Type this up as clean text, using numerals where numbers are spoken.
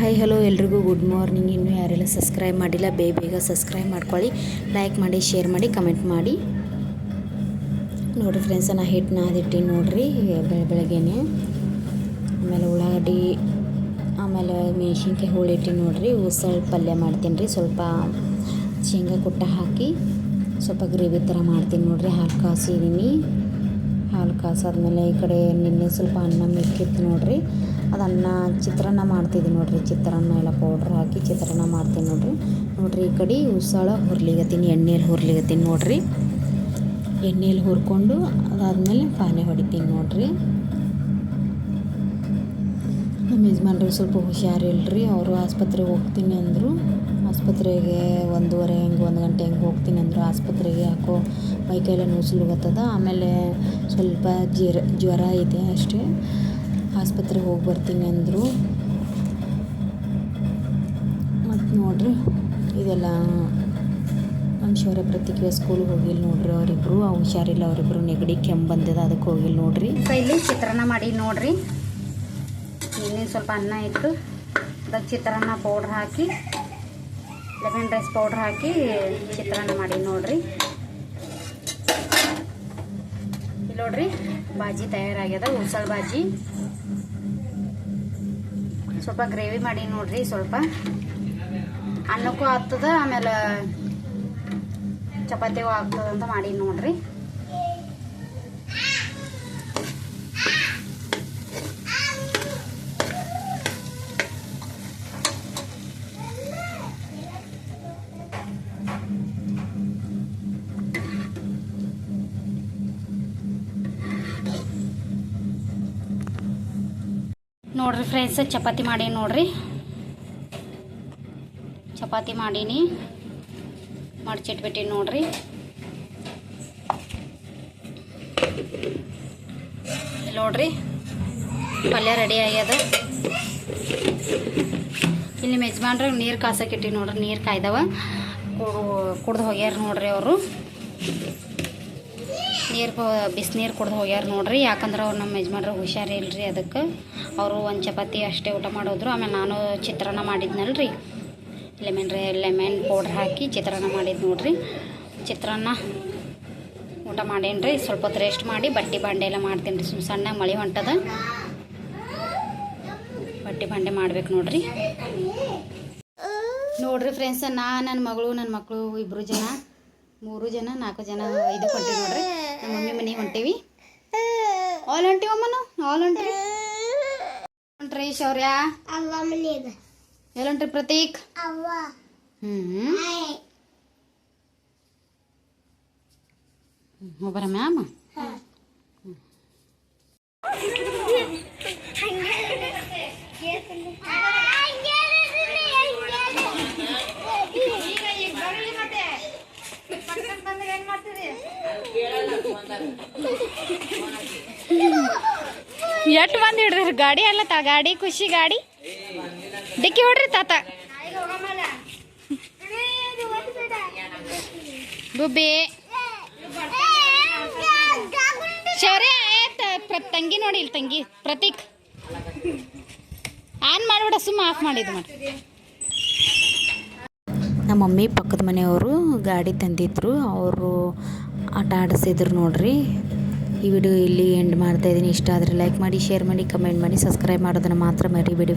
Hi hello ಎಲ್ರಿಗೂ good morning. ಇನ್ನೂ ಯಾರೆಲ್ಲ ಸಬ್ಸ್ಕ್ರೈಬ್ ಮಾಡಿಲ್ಲ ಬೇಗ ಸಬ್ಸ್ಕ್ರೈಬ್ ಮಾಡ್ಕೊಳ್ಳಿ, ಲೈಕ್ ಮಾಡಿ, ಶೇರ್ ಮಾಡಿ, ಕಮೆಂಟ್ ಮಾಡಿ. ನೋಡಿರಿ ಫ್ರೆಂಡ್ಸ್, ನಾನು ಹಿಟ್ಟು ನಾದಿಟ್ಟು ನೋಡಿರಿ ಬೆಳಗ್ಗೆನೆ. ಆಮೇಲೆ ಉಳ್ಳಾಗಡ್ಡಿ, ಆಮೇಲೆ ಮೆಣಸಿನ್ಕಾಯಿ ಹೋಳಿಟ್ಟು ನೋಡಿರಿ. ಉಸಳು ಪಲ್ಯ ಮಾಡ್ತೀನಿ ರೀ. ಸ್ವಲ್ಪ ಶೇಂಗಾ ಕುಟ್ಟ ಹಾಕಿ ಸ್ವಲ್ಪ ಗ್ರೇವಿ ಥರ ಮಾಡ್ತೀನಿ ನೋಡಿರಿ. ಹಾಲು ಕಾಸಿದ್ದೀನಿ. ಹಾಲು ಕಾಸಾದ್ಮೇಲೆ ಈ ಕಡೆ ನಿನ್ನೆ ಸ್ವಲ್ಪ ಅನ್ನ ಮಿಕ್ಕಿತ್ತು ನೋಡಿರಿ. ಅದು ಅನ್ನ ಚಿತ್ರಾನ್ನ ಮಾಡ್ತಿದ್ದೀನಿ ನೋಡಿರಿ. ಚಿತ್ರಾನ್ನ ಎಲ್ಲ ಪೌಡ್ರ್ ಹಾಕಿ ಚಿತ್ರಾನ್ನ ಮಾಡ್ತೀನಿ ನೋಡಿರಿ. ಈ ಕಡೆ ಉಸಾಳ ಹುರ್ಲಿಗತ್ತೀನಿ, ಎಣ್ಣೆಯಲ್ಲಿ ಹುರ್ಲಿಗತ್ತೀನಿ ನೋಡಿರಿ. ಎಣ್ಣೆಯಲ್ಲಿ ಹುರ್ಕೊಂಡು ಅದಾದಮೇಲೆ ಪಾನೆ ಹೊಡಿತೀನಿ ನೋಡಿರಿ. ನಮ್ಮ ಯಜಮಾನ್ರಿಗೆ ಸ್ವಲ್ಪ ಹುಷಾರಿಲ್ರಿ. ಅವರು ಆಸ್ಪತ್ರೆಗೆ ಹೋಗ್ತೀನಿ ಅಂದರು. ಆಸ್ಪತ್ರೆಗೆ 1 ಗಂಟೆ ಹೆಂಗೆ ಹೋಗ್ತೀನಿ ಅಂದರು. ಆಸ್ಪತ್ರೆಗೆ ಯಾಕೋ ಮೈಕೈಲ ನುಸುಳುಗತ್ತದ. ಆಮೇಲೆ ಸ್ವಲ್ಪ ಜ್ವರ ಇದೆ ಅಷ್ಟೇ. ಆಸ್ಪತ್ರೆಗೆ ಹೋಗಿ ಬರ್ತೀನಿ ಅಂದರು. ಮತ್ತು ನೋಡಿರಿ, ಇದೆಲ್ಲ ನಮ್ಮ ಶೌರ್ಯ ಪ್ರತಿಕ್ರಿಯೆ ಸ್ಕೂಲಿಗೆ ಹೋಗಿಲ್ಲ ನೋಡಿರಿ. ಅವರಿಬ್ಬರು ಹುಷಾರಿಲ್ಲ, ಅವರಿಬ್ಬರು ನೆಗಡಿ ಕೆಮ್ಮು ಬಂದಿದೆ, ಅದಕ್ಕೆ ಹೋಗಿಲ್ಲ ನೋಡಿರಿ. ಇಲ್ಲಿ ಚಿತ್ರಾನ್ನ ಮಾಡಿ ನೋಡಿರಿ. ಇನ್ನೇನು ಸ್ವಲ್ಪ ಅನ್ನ ಇತ್ತು, ಅದಕ್ಕೆ ಚಿತ್ರಾನ್ನ ಪೌಡ್ರ್ ಹಾಕಿ, ಲೆಮನ್ ರೈಸ್ ಪೌಡ್ರ್ ಹಾಕಿ ಚಿತ್ರಾನ್ನ ಮಾಡಿ ನೋಡಿರಿ. ಇಲ್ಲಿ ನೋಡಿರಿ, ಬಾಜಿ ತಯಾರಾಗ್ಯದ, ಉಸಳು ಬಾಜಿ. ಸ್ವಲ್ಪ ಗ್ರೇವಿ ಮಾಡಿ ನೋಡಿರಿ. ಸ್ವಲ್ಪ ಅನ್ನಕ್ಕೂ ಆಗ್ತದ, ಆಮೇಲೆ ಚಪಾತಿಗೂ ಆಗ್ತದ ಅಂತ ಮಾಡಿ ನೋಡಿರಿ. ನೋಡ್ರಿ ಫ್ರೆಂಡ್ಸ್, ಚಪಾತಿ ಮಾಡಿ ನೋಡ್ರಿ. ಚಪಾತಿ ಮಾಡೀನಿ, ಮಡ್ಚಿಟ್ಬಿಟ್ಟಿನಿ ನೋಡ್ರಿ. ನೋಡ್ರಿ, ಪಲ್ಯ ರೆಡಿ ಆಗ್ಯದ. ಇಲ್ಲಿ ಯಜಮಾನ್ರಿಗೆ ನೀರು ಕಾಸಕ್ಕಿಟ್ಟಿ ನೋಡ್ರಿ. ನೀರು ಕಾಯ್ದವ, ಕುಡ್ದು ಹೋಗ್ಯಾರ ನೋಡ್ರಿ. ಅವರು ಬಿಸಿನೀರು ಕುಡ್ದು ಹೋಗ್ಯಾರ ನೋಡ್ರಿ. ಯಾಕಂದ್ರೆ ಅವ್ರು ನಮ್ಮ ಯಜಮಾನ್ರಿಗೆ ಹುಷಾರಿಲ್ರಿ, ಅದಕ್ಕೆ ಅವರು ಒಂದು ಚಪಾತಿ ಅಷ್ಟೇ ಊಟ ಮಾಡೋದ್ರು. ಆಮೇಲೆ ನಾನು ಚಿತ್ರಾನ್ನ ಮಾಡಿದ್ನಲ್ರಿ, ಲೆಮನ್ ಪೌಡ್ರ್ ಹಾಕಿ ಚಿತ್ರಾನ್ನ ಮಾಡಿದ್ದು ನೋಡ್ರಿ. ಚಿತ್ರಾನ್ನ ಊಟ ಮಾಡೇನ್ರಿ. ಸ್ವಲ್ಪ ಹೊತ್ತು ರೆಸ್ಟ್ ಮಾಡಿ ಬಟ್ಟೆ ಬಾಂಡೆ ಎಲ್ಲ ಮಾಡ್ತೀನಿ ರೀ. ಸಣ್ಣ ಮಳೆ ಹೊಂಟದ, ಬಟ್ಟೆ ಬಾಂಡೆ ಮಾಡ್ಬೇಕು ನೋಡ್ರಿ. ನೋಡ್ರಿ ಫ್ರೆಂಡ್ಸ್, ನನ್ನ ಮಕ್ಕಳು ಇಬ್ಬರು ಜನ, 3 ಜನ 4 ಜನ 5 ಹೊಂಟಿವಿ ನೋಡ್ರಿ. ನಮ್ಮ ಮಮ್ಮಿ ಮನೆಗೆ ಹೊಂಟೀವಿ. All ಹೊಂಟಿವಮ್ಮನು, all ಹೊಂಟ್ರಿ. ಶೌರ್ಯ ಎಲ್ಲೊಂಟ್ರಿ? ಪ್ರತೀಕ್ ಒಬ್ಬರ ಮ್ಯಾಮ್. ಎಷ್ಟು ಮಂದಿ ಹಿಡ್ರಿ ಗಾಡಿ ಅಲ್ಲ ಗಾಡಿ ಖುಷಿ ಗಾಡಿ ಡಿಕ್ಕಿ ಹೊಡ್ರಿ ತಾತ. ಗುಬ್ಬಿ ಶೌರ್ಯ ತಂಗಿ ನೋಡಿ, ಇಲ್ಲಿ ತಂಗಿ ಪ್ರತೀಕ್ ಆನ್ ಮಾಡಿಬಿಡ, ಸುಮ್ಮ ಆಫ್ ಮಾಡಿದ್ದು ಮಾಡಿ. ನಮ್ಮ ಮಮ್ಮಿ ಪಕ್ಕದ ಮನೆಯವರು ಗಾಡಿ ತಂದಿದ್ರು, ಅವರು ಆಟ ಆಡಿಸಿದ್ರು ನೋಡ್ರಿ. ಈ ವಿಡಿಯೋ ಇಲ್ಲಿ ಎಂಡ್ ಮಾಡ್ತಾಯಿದ್ದೀನಿ. ಇಷ್ಟ ಆದರೆ ಲೈಕ್ ಮಾಡಿ, ಶೇರ್ ಮಾಡಿ, ಕಮೆಂಟ್ ಮಾಡಿ, ಸಬ್ಸ್ಕ್ರೈಬ್ ಮಾಡೋದನ್ನು ಮಾತ್ರ ಮರಿಬೇಡಿ.